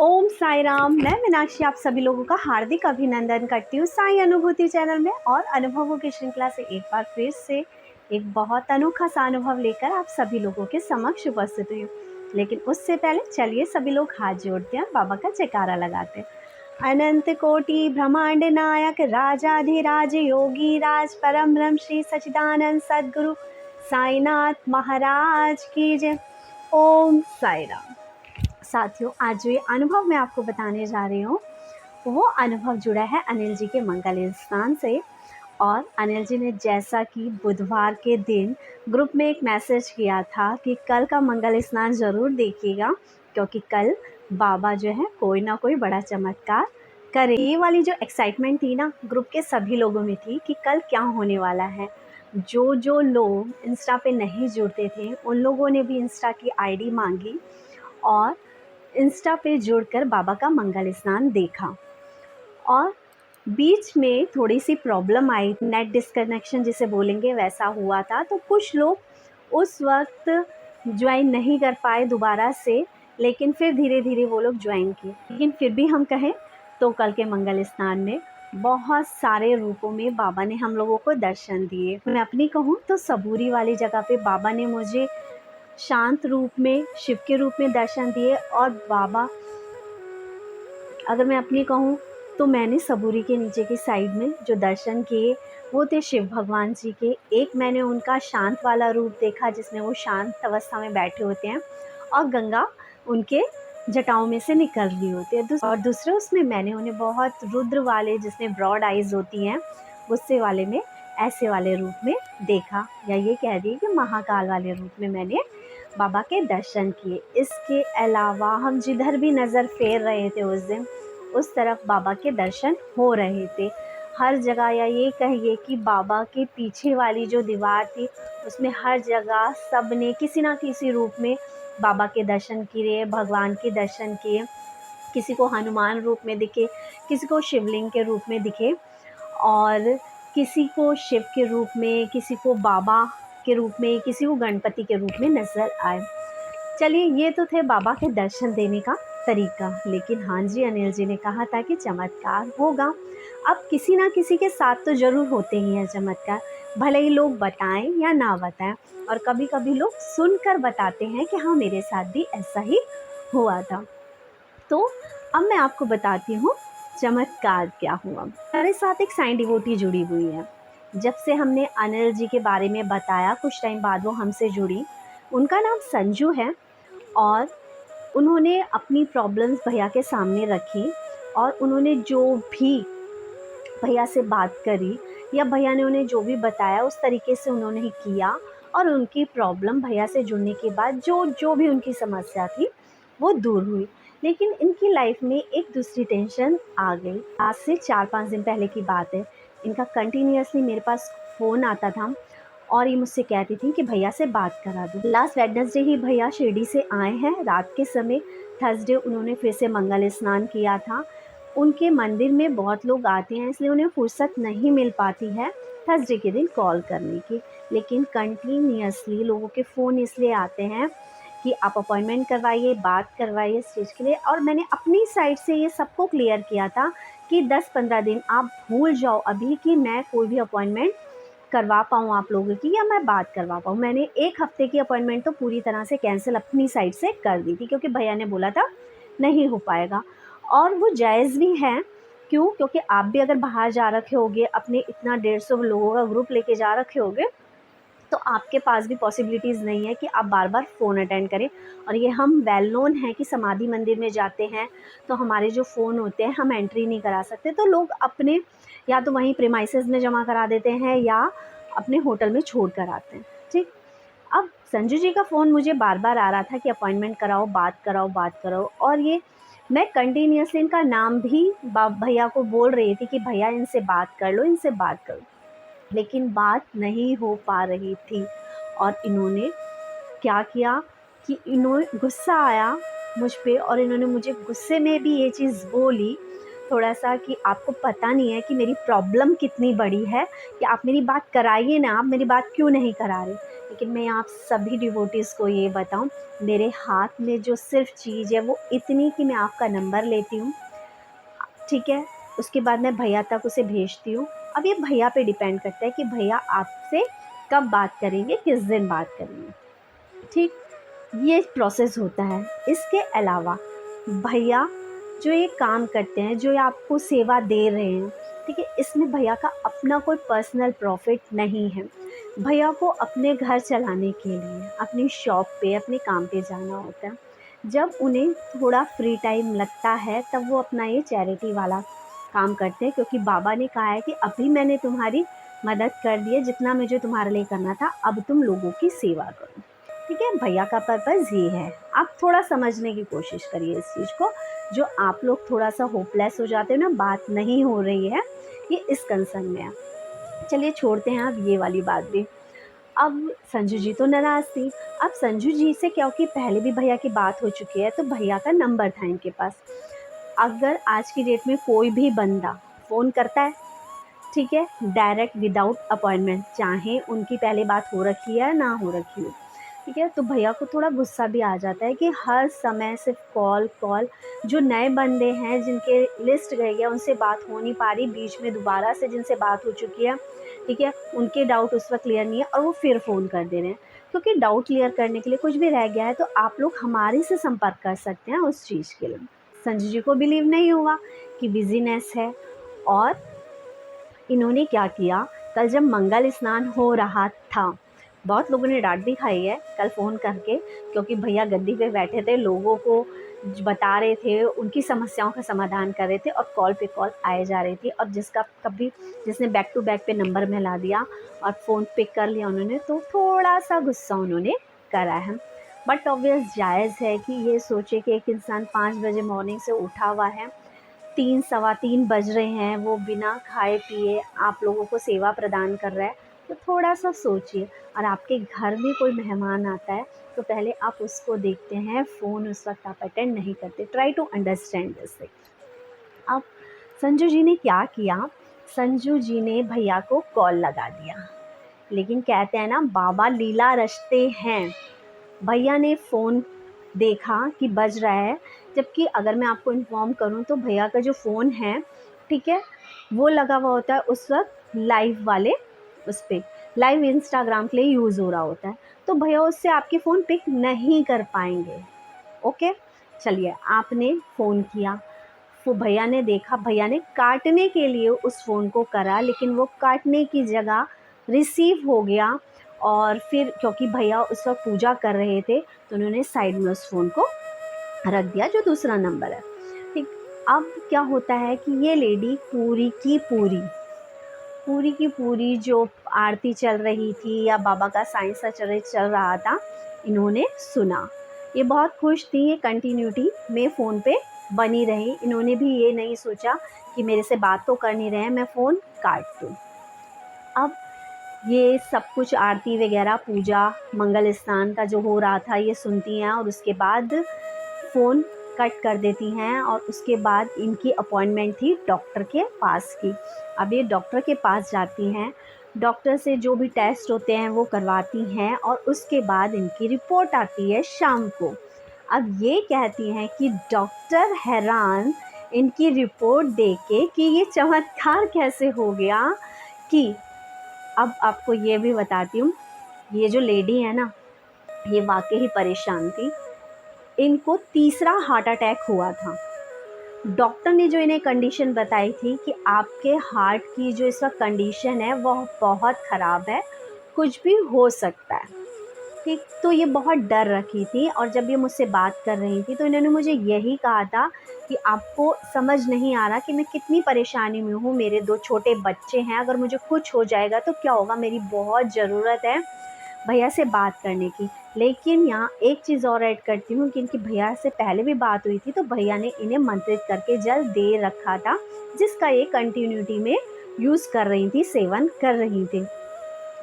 ओम साई राम। मैं मीनाक्षी आप सभी लोगों का हार्दिक अभिनंदन करती हूँ साई अनुभूति चैनल में, और अनुभवों की श्रृंखला से एक बार फिर से एक बहुत अनोखा सा अनुभव लेकर आप सभी लोगों के समक्ष उपस्थित हुई हूँ। लेकिन उससे पहले चलिए सभी लोग हाथ जोड़ते हैं, बाबा का जयकारा लगाते हैं। अनंत कोटि ब्रह्मांड नायक राजाधिराज योगी राज परम ब्रह्म श्री सच्चिदानंद सद्गुरु साईनाथ महाराज की जय। ओम साई राम। साथियों, आज जो ये अनुभव मैं आपको बताने जा रही हूँ वो अनुभव जुड़ा है अनिल जी के मंगल स्नान से। और अनिल जी ने जैसा कि बुधवार के दिन ग्रुप में एक मैसेज किया था कि कल का मंगल स्नान ज़रूर देखिएगा, क्योंकि कल बाबा जो है कोई ना कोई बड़ा चमत्कार करे। ये वाली जो एक्साइटमेंट थी ना ग्रुप के सभी लोगों में थी कि कल क्या होने वाला है। जो लोग इंस्टा पे नहीं जुड़ते थे उन लोगों ने भी इंस्टा की आईडी मांगी और इंस्टा पे जुड़कर बाबा का मंगल स्नान देखा। और बीच में थोड़ी सी प्रॉब्लम आई, नेट डिस्कनेक्शन जिसे बोलेंगे वैसा हुआ था, तो कुछ लोग उस वक्त ज्वाइन नहीं कर पाए दोबारा से, लेकिन फिर धीरे धीरे वो लोग ज्वाइन किए। लेकिन फिर भी हम कहें तो कल के मंगल स्नान में बहुत सारे रूपों में बाबा ने हम लोगों को दर्शन दिए। मैं अपनी कहूँ तो सबूरी वाली जगह पे बाबा ने मुझे शांत रूप में, शिव के रूप में दर्शन दिए। और बाबा, अगर मैं अपनी कहूँ तो मैंने सबूरी के नीचे की साइड में जो दर्शन किए वो थे शिव भगवान जी के। एक मैंने उनका शांत वाला रूप देखा जिसमें वो शांत अवस्था में बैठे होते हैं और गंगा उनके जटाओं में से निकल रही होती है। और दूसरे उसमें मैंने उन्हें बहुत रुद्र वाले, जिसमें ब्रॉड आइज होती हैं, गुस्से वाले में, ऐसे वाले रूप में देखा, या ये कह दिए कि महाकाल वाले रूप में मैंने बाबा के दर्शन किए। इसके अलावा हम जिधर भी नज़र फेर रहे थे उस दिन, उस तरफ बाबा के दर्शन हो रहे थे हर जगह। या ये कहिए कि बाबा के पीछे वाली जो दीवार थी उसमें हर जगह सब ने किसी ना किसी रूप में बाबा के दर्शन किए, भगवान के दर्शन किए। किसी को हनुमान रूप में दिखे, किसी को शिवलिंग के रूप में दिखे, और किसी को शिव के रूप में, किसी को बाबा के रूप में, किसी को गणपति के रूप में नज़र आए। चलिए, ये तो थे बाबा के दर्शन देने का तरीका। लेकिन हाँ जी, अनिल जी ने कहा था कि चमत्कार होगा। अब किसी ना किसी के साथ तो ज़रूर होते ही हैं चमत्कार, भले ही लोग बताएं या ना बताएं। और कभी कभी लोग सुनकर बताते हैं कि हाँ, मेरे साथ भी ऐसा ही हुआ था। तो अब मैं आपको बताती हूँ चमत्कार क्या हुआ। मेरे साथ एक साईं डिवोटी जुड़ी हुई है। जब से हमने अनिल जी के बारे में बताया, कुछ टाइम बाद वो हमसे जुड़ी। उनका नाम संजू है, और उन्होंने अपनी प्रॉब्लम्स भैया के सामने रखी, और उन्होंने जो भी भैया से बात करी या भैया ने उन्हें जो भी बताया उस तरीके से उन्होंने ही किया। और उनकी प्रॉब्लम भैया से जुड़ने के बाद जो भी उनकी समस्या थी वो दूर हुई। लेकिन इनकी लाइफ में एक दूसरी टेंशन आ गई। आज से 4-5 दिन पहले की बात है। इनका कंटिन्यूसली मेरे पास फ़ोन आता था और ये मुझसे कहती थी कि भैया से बात करा दो। लास्ट वेडनेसडे ही भैया शिरडी से आए हैं रात के समय। थर्सडे उन्होंने फिर से मंगल स्नान किया था। उनके मंदिर में बहुत लोग आते हैं, इसलिए उन्हें फुर्सत नहीं मिल पाती है थर्सडे के दिन कॉल करने की। लेकिन कंटिन्यूसली लोगों के फ़ोन इसलिए आते हैं कि आप अपॉइंटमेंट करवाइए, बात करवाइए इस चीज़ के लिए। और मैंने अपनी साइड से ये सबको क्लियर किया था कि 10-15 दिन आप भूल जाओ अभी कि मैं कोई भी अपॉइंटमेंट करवा पाऊँ आप लोगों की, या मैं बात करवा पाऊँ। मैंने 1 हफ़्ते की अपॉइंटमेंट तो पूरी तरह से कैंसिल अपनी साइड से कर दी थी, क्योंकि भैया ने बोला था नहीं हो पाएगा। और वो जायज़ भी है। क्यों? क्योंकि आप भी अगर बाहर जा रखे होगे, अपने इतना 150 लोगों का ग्रुप लेके जा रखे होगे, तो आपके पास भी पॉसिबिलिटीज़ नहीं है कि आप बार बार फ़ोन अटेंड करें। और ये हम वेल नोन हैं कि समाधि मंदिर में जाते हैं तो हमारे जो फ़ोन होते हैं हम एंट्री नहीं करा सकते, तो लोग अपने या तो वहीं प्रीमाइसेस में जमा करा देते हैं या अपने होटल में छोड़ कर आते हैं। ठीक। अब संजू जी का फ़ोन मुझे बार बार आ रहा था कि अपॉइंटमेंट कराओ, बात कराओ, बात कराओ। और ये मैं कंटिन्यूसली इनका नाम भी भैया को बोल रही थी कि भैया इनसे बात कर लो, इनसे बात करो, लेकिन बात नहीं हो पा रही थी। और इन्होंने क्या किया कि इन्होंने गुस्सा आया मुझ पे, और इन्होंने मुझे गुस्से में भी ये चीज़ बोली थोड़ा-सा कि आपको पता नहीं है कि मेरी प्रॉब्लम कितनी बड़ी है, कि आप मेरी बात कराइए ना, आप मेरी बात क्यों नहीं करा रहे। लेकिन मैं आप सभी डिवोटीज़ को ये बताऊँ, मेरे हाथ में जो सिर्फ़ चीज़ है वो इतनी कि मैं आपका नंबर लेती हूँ, ठीक है? उसके बाद मैं भैया तक उसे भेजती हूँ। अब ये भैया पे डिपेंड करता है कि भैया आपसे कब बात करेंगे, किस दिन बात करेंगे, ठीक? ये प्रोसेस होता है। इसके अलावा भैया जो ये काम करते हैं, जो ये आपको सेवा दे रहे हैं, ठीक है? इसमें भैया का अपना कोई पर्सनल प्रॉफ़िट नहीं है। भैया को अपने घर चलाने के लिए, अपनी शॉप पे, अपने काम पे जाना होता है। जब उन्हें थोड़ा फ्री टाइम लगता है, तब वो अपना ये चैरिटी वाला काम करते हैं, क्योंकि बाबा ने कहा है कि अभी मैंने तुम्हारी मदद कर दी है, जितना मुझे तुम्हारे लिए करना था, अब तुम लोगों की सेवा करो। ठीक है, भैया का पर्पज़ ये है। आप थोड़ा समझने की कोशिश करिए इस चीज़ को। जो आप लोग थोड़ा-सा होपलेस हो जाते हो ना, बात नहीं हो रही है, ये इस कंसर्न में है। चलिए छोड़ते हैं अब ये वाली बात भी। अब संजू जी तो नाराज़ थी। अब संजू जी से क्योंकि पहले भी भैया की बात हो चुकी है, तो भैया का नंबर था इनके पास। अगर आज की डेट में कोई भी बंदा फ़ोन करता है, ठीक है, डायरेक्ट विदाउट अपॉइंटमेंट, चाहे उनकी पहले बात हो रखी है या ना हो रखी हो, ठीक है, तो भैया को थोड़ा गुस्सा भी आ जाता है कि हर समय सिर्फ कॉल कॉल। जो नए बंदे हैं जिनके लिस्ट गई है, उनसे बात हो नहीं पा रही, बीच में दोबारा से जिनसे बात हो चुकी है, ठीक है, उनके डाउट उस वक्त क्लियर नहीं है और वो फिर फ़ोन कर दे रहे हैं। क्योंकि डाउट क्लियर करने के लिए कुछ भी रह गया है तो आप लोग हमारे से संपर्क कर सकते हैं उस चीज़ के लिए। संजू जी को बिलीव नहीं हुआ कि बिजीनेस है, और इन्होंने क्या किया, कल जब मंगल स्नान हो रहा था, बहुत लोगों ने डांट भी खाई है कल फ़ोन करके, क्योंकि भैया गद्दी पे बैठे थे, लोगों को बता रहे थे, उनकी समस्याओं का समाधान कर रहे थे और कॉल पे कॉल आए जा रही थी। और जिसने बैक टू बैक पे नंबर मिला दिया और फ़ोन पिक कर लिया उन्होंने, तो थोड़ा-सा गुस्सा उन्होंने करा है। बट ऑब्वियस जायज़ है कि ये सोचे कि एक इंसान 5 बजे मॉर्निंग से उठा हुआ है, 3 सवा 3 बज रहे हैं, वो बिना खाए पिए आप लोगों को सेवा प्रदान कर रहा है, तो थोड़ा-सा सोचिए। और आपके घर में कोई मेहमान आता है, तो पहले आप उसको देखते हैं, फ़ोन उस वक़्त आप अटेंड नहीं करते। Try to understand this thing. अब संजू जी ने क्या किया, संजू जी ने भैया को कॉल लगा दिया, लेकिन कहते हैं ना, बाबा लीला रचते हैं। भैया ने फ़ोन देखा कि बज रहा है, जबकि अगर मैं आपको इन्फॉर्म करूं तो भैया का जो फ़ोन है, ठीक है, वो लगा हुआ होता है उस वक्त लाइव वाले, उस पे लाइव इंस्टाग्राम के लिए यूज़ हो रहा होता है, तो भैया उससे आपके फ़ोन पिक नहीं कर पाएंगे। ओके, चलिए आपने फ़ोन किया, वो भैया ने देखा, भैया ने काटने के लिए उस फ़ोन को करा, लेकिन वो काटने की जगह रिसीव हो गया। और फिर क्योंकि भैया उस वक्त पूजा कर रहे थे, तो उन्होंने साइड में उस फ़ोन को रख दिया, जो दूसरा नंबर है, ठीक। अब क्या होता है कि ये लेडी पूरी जो आरती चल रही थी या बाबा का साइंस चल रहा था, इन्होंने सुना। ये बहुत खुश थी, ये कंटिन्यूटी में फ़ोन पे बनी रही। इन्होंने भी ये नहीं सोचा कि मेरे से बात तो कर नहीं रहे हैं, मैं फ़ोन काट दूँ। अब ये सब कुछ आरती वगैरह, पूजा, मंगल स्नान का जो हो रहा था, ये सुनती हैं और उसके बाद फ़ोन कट कर देती हैं। और उसके बाद इनकी अपॉइंटमेंट थी डॉक्टर के पास की। अब ये डॉक्टर के पास जाती हैं, डॉक्टर से जो भी टेस्ट होते हैं वो करवाती हैं, और उसके बाद इनकी रिपोर्ट आती है शाम को। अब ये कहती हैं कि डॉक्टर हैरान इनकी रिपोर्ट देख के कि ये चमत्कार कैसे हो गया। कि अब आपको ये भी बताती हूँ, ये जो लेडी है ना, ये वाक़ई ही परेशान थी। इनको तीसरा हार्ट अटैक हुआ था। डॉक्टर ने जो इन्हें कंडीशन बताई थी कि आपके हार्ट की जो इस वक्त कंडीशन है वह बहुत ख़राब है, कुछ भी हो सकता है, ठीक। तो ये बहुत डर रखी थी, और जब ये मुझसे बात कर रही थी तो इन्होंने मुझे यही कहा था कि आपको समझ नहीं आ रहा कि मैं कितनी परेशानी में हूँ, मेरे 2 छोटे बच्चे हैं, अगर मुझे कुछ हो जाएगा तो क्या होगा, मेरी बहुत ज़रूरत है भैया से बात करने की। लेकिन यहाँ एक चीज़ और ऐड करती हूँ कि इनकी भैया से पहले भी बात हुई थी, तो भैया ने इन्हें मंत्रित करके जल दे रखा था, जिसका ये कंटिन्यूटी में यूज़ कर रही थी, सेवन कर रही थी।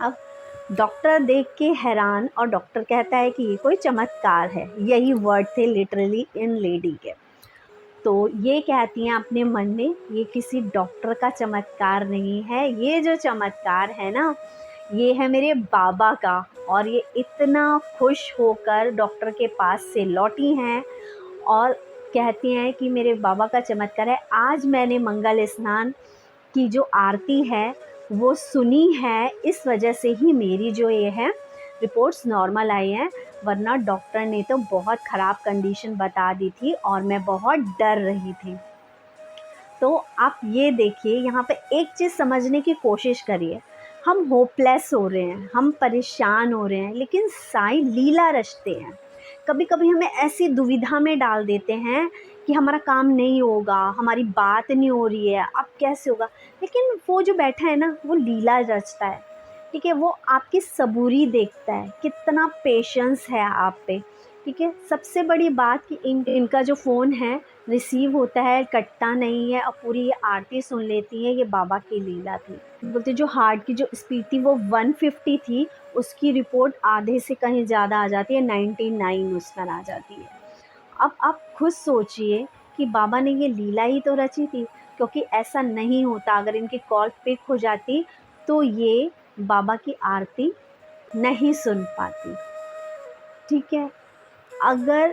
अब डॉक्टर देख के हैरान, और डॉक्टर कहता है कि ये कोई चमत्कार है, यही वर्ड थे लिटरली इन लेडी के। तो ये कहती हैं अपने मन में, ये किसी डॉक्टर का चमत्कार नहीं है, ये जो चमत्कार है ना, ये है मेरे बाबा का, और ये इतना खुश होकर डॉक्टर के पास से लौटी हैं और कहती हैं कि मेरे बाबा का चमत्कार है। आज मैंने मंगल स्नान की जो आरती है वो सुनी है, इस वजह से ही मेरी जो ये है रिपोर्ट्स नॉर्मल आई हैं, वरना डॉक्टर ने तो बहुत ख़राब कंडीशन बता दी थी और मैं बहुत डर रही थी। तो आप ये देखिए, यहाँ पे एक चीज़ समझने की कोशिश करिए। हम होपलेस हो रहे हैं, हम परेशान हो रहे हैं, लेकिन साईं लीला रचते हैं। कभी कभी हमें ऐसी दुविधा में डाल देते हैं कि हमारा काम नहीं होगा, हमारी बात नहीं हो रही है, अब कैसे होगा। लेकिन वो जो बैठा है ना, वो लीला रचता है, ठीक है। वो आपकी सबूरी देखता है, कितना पेशेंस है आप पे, ठीक है। सबसे बड़ी बात कि इनका जो फ़ोन है रिसीव होता है, कटता नहीं है और पूरी ये आरती सुन लेती है, ये बाबा की लीला थी। बोलते जो हार्ट की जो स्पीड थी वो 150 थी, उसकी रिपोर्ट आधे से कहीं ज़्यादा आ जाती है, 99 उस पर आ जाती है। अब आप खुद सोचिए कि बाबा ने ये लीला ही तो रची थी, क्योंकि ऐसा नहीं होता। अगर इनकी कॉल पिक हो जाती तो ये बाबा की आरती नहीं सुन पाती, ठीक है। अगर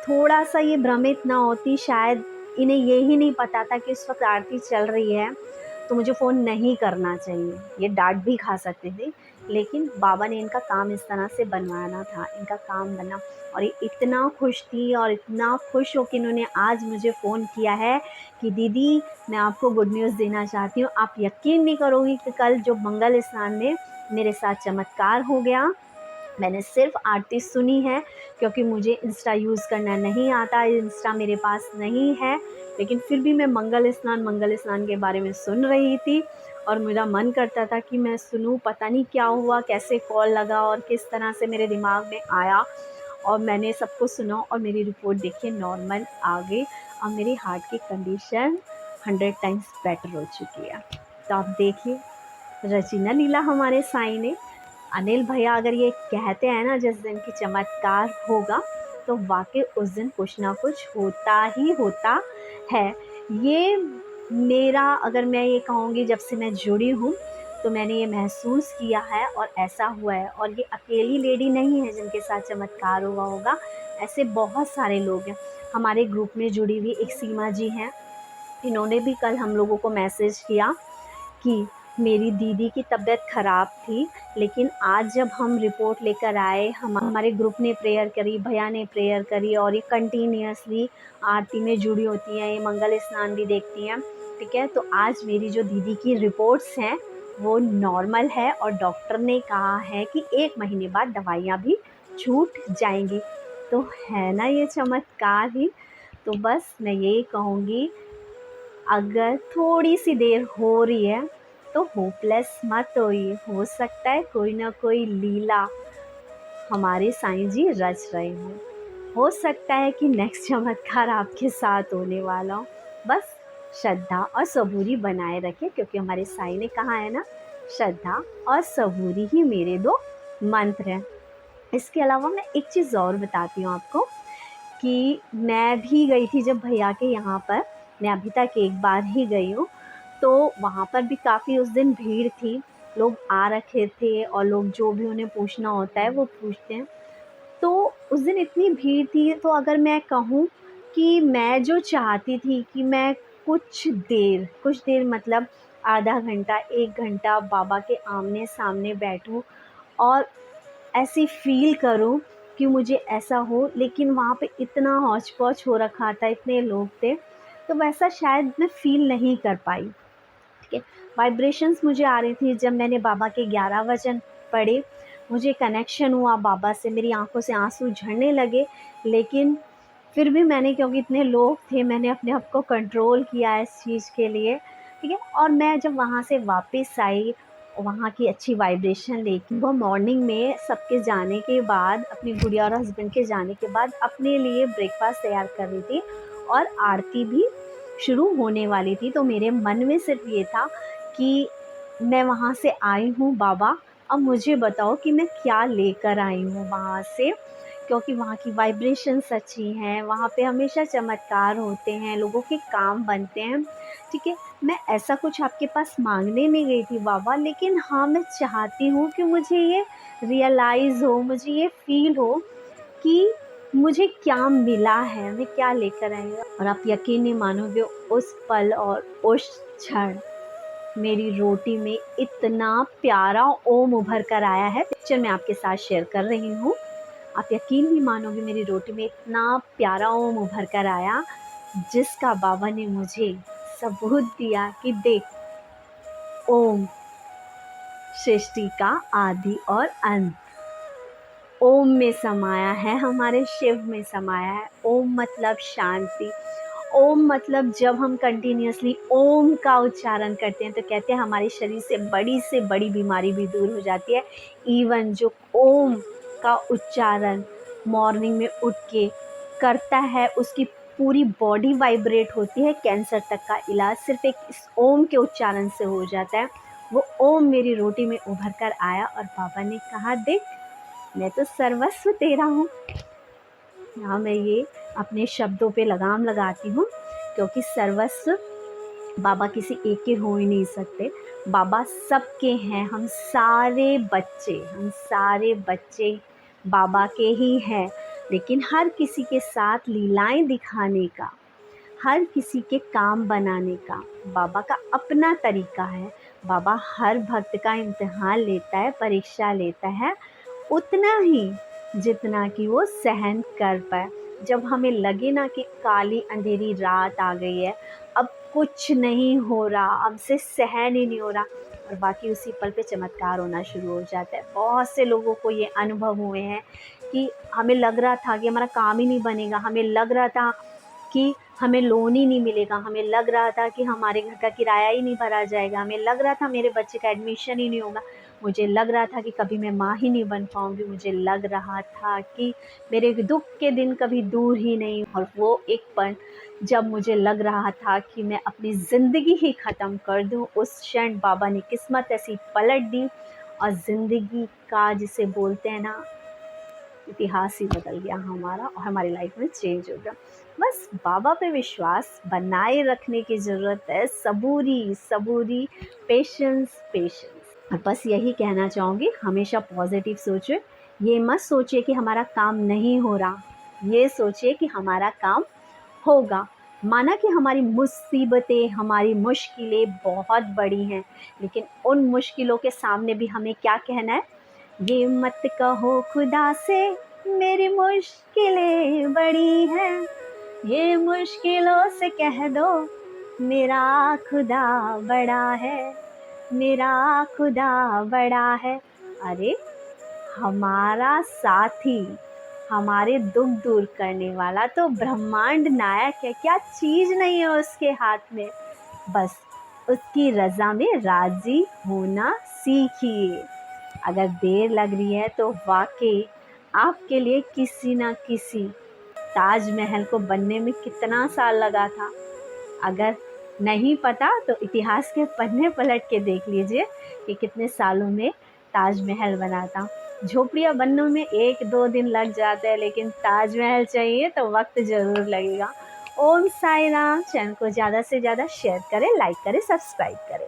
थोड़ा-सा ये भ्रमित ना होती, शायद इन्हें ये ही नहीं पता था कि इस वक़्त आरती चल रही है, तो मुझे फ़ोन नहीं करना चाहिए। ये डाँट भी खा सकते थे, लेकिन बाबा ने इनका काम इस तरह से बनवाना था, इनका काम बना। और ये इतना खुश थी और इतना खुश हो कि इन्होंने आज मुझे फ़ोन किया है कि दीदी, मैं आपको गुड न्यूज़ देना चाहती हूँ। आप यकीन नहीं करोगी कि कल जो मंगल स्नान में मेरे साथ चमत्कार हो गया। मैंने सिर्फ़ आरती सुनी है, क्योंकि मुझे इंस्टा यूज़ करना नहीं आता, इंस्टा मेरे पास नहीं है, लेकिन फिर भी मैं मंगल स्नान के बारे में सुन रही थी और मेरा मन करता था कि मैं सुनूँ। पता नहीं क्या हुआ, कैसे कॉल लगा और किस तरह से मेरे दिमाग में आया, और मैंने सबको सुना और मेरी रिपोर्ट देखिए नॉर्मल आ गई। अब मेरी हार्ट की कंडीशन 100 टाइम्स बेटर हो चुकी है। तो आप देखिए, रचीना लीला हमारे साईं ने। अनिल भैया अगर ये कहते हैं ना जिस दिन की चमत्कार होगा, तो वाक़ई उस दिन कुछ ना कुछ होता ही होता है। ये मेरा, अगर मैं ये कहूँगी, जब से मैं जुड़ी हूँ तो मैंने ये महसूस किया है और ऐसा हुआ है। और ये अकेली लेडी नहीं है जिनके साथ चमत्कार हुआ होगा, ऐसे बहुत सारे लोग हैं। हमारे ग्रुप में जुड़ी हुई एक सीमा जी हैं, इन्होंने भी कल हम लोगों को मैसेज किया कि मेरी दीदी की तबीयत ख़राब थी, लेकिन आज जब हम रिपोर्ट लेकर आए, हमारे ग्रुप ने प्रेयर करी, भैया ने प्रेयर करी, और ये कंटिन्यूअसली आरती में जुड़ी होती हैं, ये मंगल स्नान भी देखती हैं, ठीक है। तो आज मेरी जो दीदी की रिपोर्ट्स हैं वो नॉर्मल है, और डॉक्टर ने कहा है कि 1 महीने बाद दवाइयाँ भी छूट जाएंगी। तो है ना ये चमत्कार ही। तो बस मैं यही कहूँगी, अगर थोड़ी सी देर हो रही है तो होपलेस मत होइए, हो सकता है कोई ना कोई लीला हमारे साईं जी रच रहे हों। हो सकता है कि नेक्स्ट चमत्कार आपके साथ होने वाला हो। बस श्रद्धा और सबूरी बनाए रखें, क्योंकि हमारे साईं ने कहा है ना, श्रद्धा और सबूरी ही मेरे 2 मंत्र हैं। इसके अलावा मैं एक चीज़ और बताती हूँ आपको, कि मैं भी गई थी जब भैया के यहाँ पर, मैं अभी तक एक बार ही गई हूँ, तो वहाँ पर भी काफ़ी उस दिन भीड़ थी, लोग आ रखे थे और लोग जो भी उन्हें पूछना होता है वो पूछते हैं। तो उस दिन इतनी भीड़ थी, तो अगर मैं कहूँ कि मैं जो चाहती थी कि मैं कुछ देर मतलब आधा घंटा, 1 घंटा बाबा के आमने-सामने बैठूँ और ऐसी फ़ील करूँ कि मुझे ऐसा हो, लेकिन वहाँ पे इतना हौच-पौच हो रखा था, इतने लोग थे, तो वैसा शायद मैं फ़ील नहीं कर पाई, ठीक है। वाइब्रेशंस मुझे आ रही थी, जब मैंने बाबा के 11 वचन पढ़े, मुझे कनेक्शन हुआ बाबा से, मेरी आँखों से आँसू झड़ने लगे, लेकिन फिर भी मैंने, क्योंकि इतने लोग थे, मैंने अपने आप को कंट्रोल किया इस चीज़ के लिए, ठीक है। और मैं जब वहाँ से वापस आई, वहाँ की अच्छी वाइब्रेशन लेके, वो मॉर्निंग में सबके जाने के बाद, अपनी गुड़िया और हस्बैंड के जाने के बाद अपने लिए ब्रेकफ़ास्ट तैयार कर रही थी और आरती भी शुरू होने वाली थी। तो मेरे मन में सिर्फ़ ये था कि मैं वहाँ से आई हूँ बाबा, अब मुझे बताओ कि मैं क्या लेकर आई हूँ वहाँ से, क्योंकि वहाँ की वाइब्रेशंस अच्छी हैं, वहाँ पे हमेशा चमत्कार होते हैं, लोगों के काम बनते हैं, ठीक है। मैं ऐसा कुछ आपके पास मांगने नहीं गई थी बाबा, लेकिन हाँ, मैं चाहती हूँ कि मुझे ये रियलाइज़ हो, मुझे ये फ़ील हो कि मुझे क्या मिला है, मैं क्या लेकर आई हूँ। और आप यकीन नहीं मानोगे, उस पल और उस क्षण मेरी रोटी में इतना प्यारा ओम उभर कर आया है, पिक्चर मैं आपके साथ शेयर कर रही हूँ। आप यकीन नहीं मानोगे, मेरी रोटी में इतना प्यारा ओम उभर कर आया, जिसका बाबा ने मुझे सबूत दिया कि देख, ओम सृष्टि का आदि और अंत ओम में समाया है, हमारे शिव में समाया है। ओम मतलब शांति। ओम मतलब जब हम कंटिन्यूअसली ओम का उच्चारण करते हैं तो कहते हैं हमारे शरीर से बड़ी बीमारी भी दूर हो जाती है। इवन जो ओम का उच्चारण मॉर्निंग में उठ के करता है, उसकी पूरी बॉडी वाइब्रेट होती है। कैंसर तक का इलाज सिर्फ एक इस ओम के उच्चारण से हो जाता है। वो ओम मेरी रोटी में उभर कर आया और बाबा ने कहा, देख, मैं तो सर्वस्व तेरा हूँ। यहाँ मैं ये अपने शब्दों पे लगाम लगाती हूँ, क्योंकि सर्वस्व बाबा किसी एक के हो ही नहीं सकते। बाबा सबके हैं, हम सारे बच्चे बाबा के ही हैं। लेकिन हर किसी के साथ लीलाएं दिखाने का, हर किसी के काम बनाने का बाबा का अपना तरीका है। बाबा हर भक्त का इम्तिहान लेता है, परीक्षा लेता है, उतना ही जितना कि वो सहन कर पाए। जब हमें लगे ना कि काली अंधेरी रात आ गई है, अब कुछ नहीं हो रहा, हमसे सहन ही नहीं हो रहा, और बाकी उसी पल पे चमत्कार होना शुरू हो जाता है। बहुत से लोगों को ये अनुभव हुए हैं कि हमें लग रहा था कि हमारा काम ही नहीं बनेगा, हमें लग रहा था कि हमें लोन ही नहीं मिलेगा, हमें लग रहा था कि हमारे घर का किराया ही नहीं भरा जाएगा, हमें लग रहा था मेरे बच्चे का एडमिशन ही नहीं होगा, मुझे लग रहा था कि कभी मैं माँ ही नहीं बन पाऊँगी, मुझे लग रहा था कि मेरे दुख के दिन कभी दूर ही नहीं। और वो एक पल जब मुझे लग रहा था कि मैं अपनी ज़िंदगी ही ख़त्म कर दूँ, उस क्षण बाबा ने किस्मत ऐसी पलट दी और ज़िंदगी का, जिसे बोलते हैं ना, इतिहास ही बदल गया हमारा, और हमारी लाइफ में चेंज हो गया। बस बाबा पे विश्वास बनाए रखने की ज़रूरत है, सबूरी, पेशेंस। और बस यही कहना चाहूँगी, हमेशा पॉजिटिव सोचें। ये मत सोचिए कि हमारा काम नहीं हो रहा, ये सोचिए कि हमारा काम होगा। माना कि हमारी मुसीबतें, हमारी मुश्किलें बहुत बड़ी हैं, लेकिन उन मुश्किलों के सामने भी हमें क्या कहना है? ये मत कहो खुदा से मेरी मुश्किलें बड़ी हैं, ये मुश्किलों से कह दो मेरा खुदा बड़ा है, मेरा खुदा बड़ा है। अरे, हमारा साथी, हमारे दुख दूर करने वाला तो ब्रह्मांड नायक है, क्या चीज़ नहीं है उसके हाथ में। बस उसकी रज़ा में राज़ी होना सीखिए। अगर देर लग रही है तो वाकई आपके लिए किसी न किसी ताजमहल को बनने में कितना साल लगा था। अगर नहीं पता तो इतिहास के पन्ने पलट के देख लीजिए कि कितने सालों में ताजमहल बना था। झोपड़ियाँ बनने में 1-2 दिन लग जाते हैं, लेकिन ताजमहल चाहिए तो वक्त ज़रूर लगेगा। ओम साई राम। चैनल को ज़्यादा से ज़्यादा शेयर करें, लाइक करें, सब्सक्राइब करें।